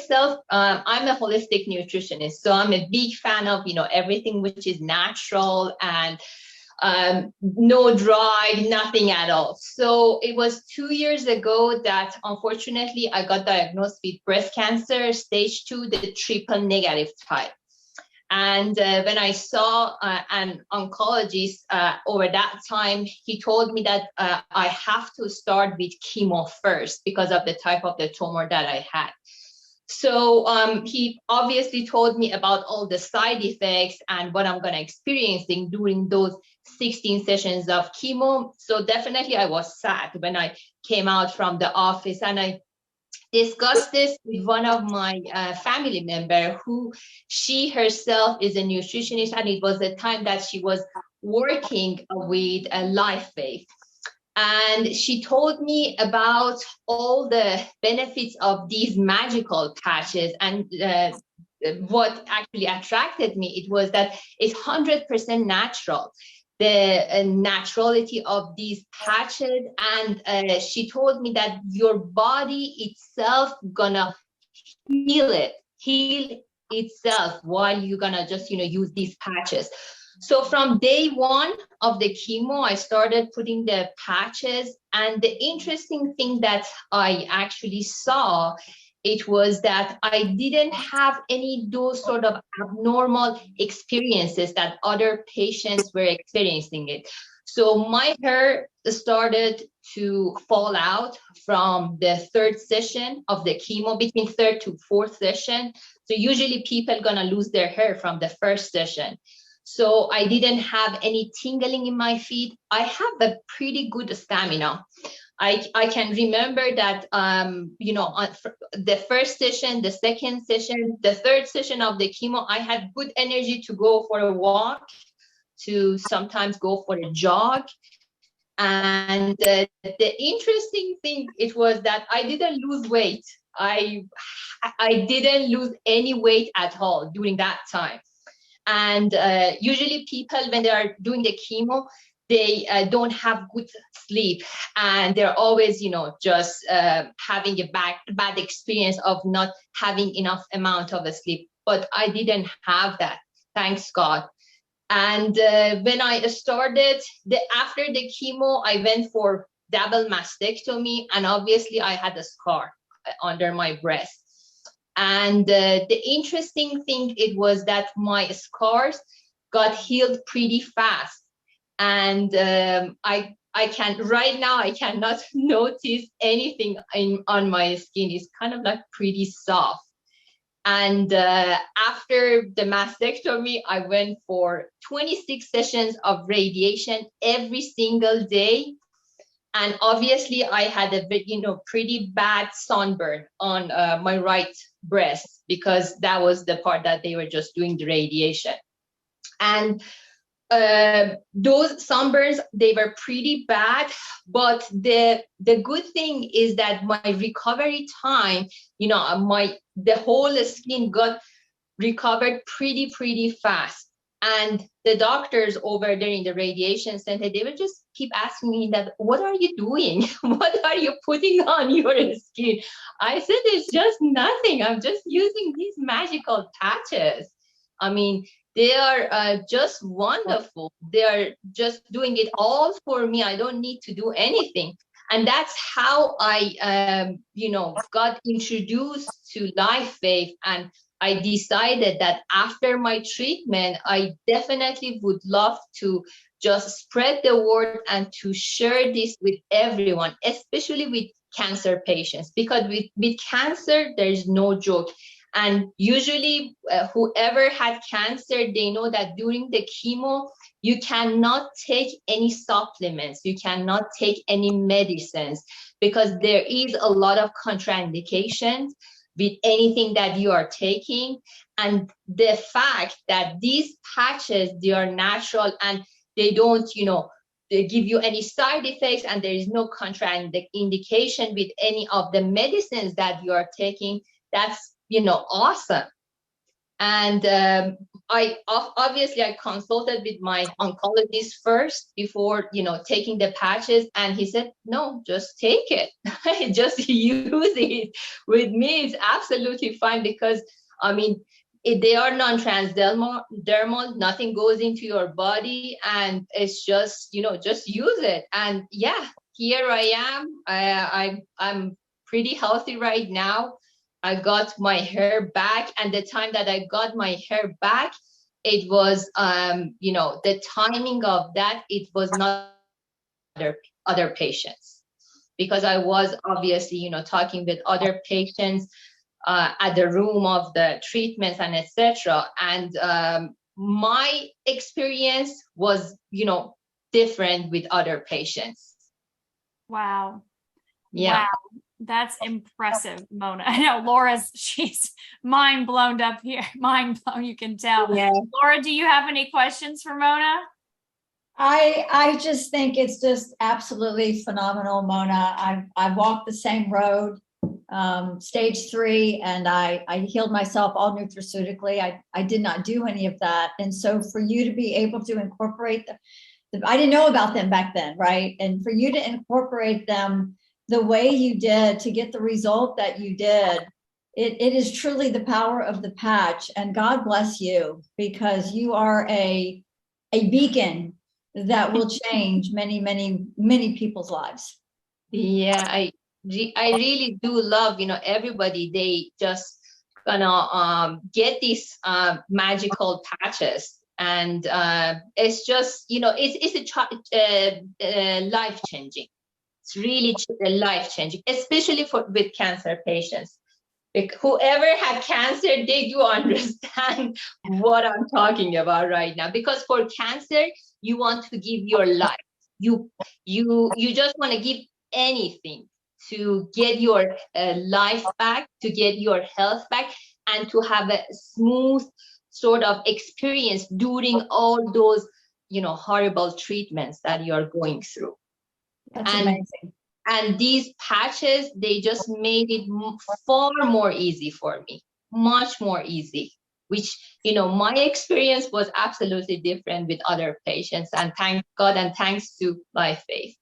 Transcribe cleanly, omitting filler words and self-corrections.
myself, I'm a holistic nutritionist, so I'm a big fan of, everything which is natural and no drug, nothing at all. So it was 2 years ago that unfortunately I got diagnosed with breast cancer, stage 2, the triple negative type. And when I saw an oncologist over that time, he told me that I have to start with chemo first because of the type of the tumor that I had. So he obviously told me about all the side effects and what I'm going to experiencing during those 16 sessions of chemo. So definitely I was sad when I came out from the office, and I discussed this with one of my family member who she herself is a nutritionist, and it was the time that she was working with a LifeWave. And she told me about all the benefits of these magical patches. And what actually attracted me, it was that it's 100% natural, the naturality of these patches. And she told me that your body itself gonna heal itself while you're gonna just, use these patches. So from day one of the chemo, I started putting the patches. And the interesting thing that I actually saw, it was that I didn't have any those sort of abnormal experiences that other patients were experiencing it. So my hair started to fall out from the third session of the chemo, between third to fourth session. So usually people gonna lose their hair from the first session. So I didn't have any tingling in my feet. I have a pretty good stamina. I can remember that, on the first session, the second session, the third session of the chemo, I had good energy to go for a walk, to sometimes go for a jog. And the interesting thing, it was that I didn't lose weight. I didn't lose any weight at all during that time. And usually people, when they are doing the chemo, they don't have good sleep, and they're always, just having a bad experience of not having enough amount of sleep. But I didn't have that, thanks God. And when I started, after the chemo, I went for double mastectomy, and obviously I had a scar under my breast. And the interesting thing, it was that my scars got healed pretty fast. And I can, right now, I cannot notice anything on my skin. It's kind of like pretty soft. And after the mastectomy, I went for 26 sessions of radiation every single day. And obviously I had a pretty bad sunburn on my right breast, because that was the part that they were just doing the radiation. And those sunburns, they were pretty bad, but the good thing is that my recovery time, the whole skin got recovered pretty fast. And the doctors over there in the radiation center, they would just keep asking me that, what are you doing? What are you putting on your skin? I said, it's just nothing. I'm just using these magical patches. I mean, they are just wonderful. They are just doing it all for me. I don't need to do anything. And that's how I, got introduced to LifeWave. And I decided that after my treatment, I definitely would love to just spread the word and to share this with everyone, especially with cancer patients, because with cancer, there's no joke. And usually whoever had cancer, they know that during the chemo, you cannot take any supplements, you cannot take any medicines, because there is a lot of contraindications with anything that you are taking. And the fact that these patches, they are natural and they don't, they give you any side effects, and there is no contraindication with any of the medicines that you are taking, that's, awesome. And obviously I consulted with my oncologist first before, taking the patches, and he said, no, just take it. Just use it. With me, it's absolutely fine because, I mean, they are non-transdermal, nothing goes into your body, and it's just, just use it. And yeah, here I am. I'm pretty healthy right now. I got my hair back, and the time that I got my hair back, it was, the timing of that, it was not other patients, because I was obviously, talking with other patients at the room of the treatments and etc. And my experience was, different with other patients. Wow. Yeah. Wow. That's impressive, Mona. I know she's mind blown up here. Mind blown, you can tell. Yeah. Laura, do you have any questions for Mona? I just think it's just absolutely phenomenal, Mona. I've walked the same road, stage 3, and I healed myself all nutraceutically. I did not do any of that. And so for you to be able to incorporate I didn't know about them back then, right? And for you to incorporate them the way you did to get the result that you did, it is truly the power of the patch. And God bless you, because you are a beacon that will change many, many, many people's lives. Yeah, I really do love, everybody, they just gonna get these magical patches, and it's just, it's life changing. It's really life changing, especially with cancer patients. Whoever had cancer, they do understand what I'm talking about right now. Because for cancer, you want to give your life. You just want to give anything to get your life back, to get your health back, and to have a smooth sort of experience during all those, horrible treatments that you're going through. That's amazing. And these patches, they just made it far more easy for me, much more easy, which, my experience was absolutely different with other patients. And thank God, and thanks to my faith.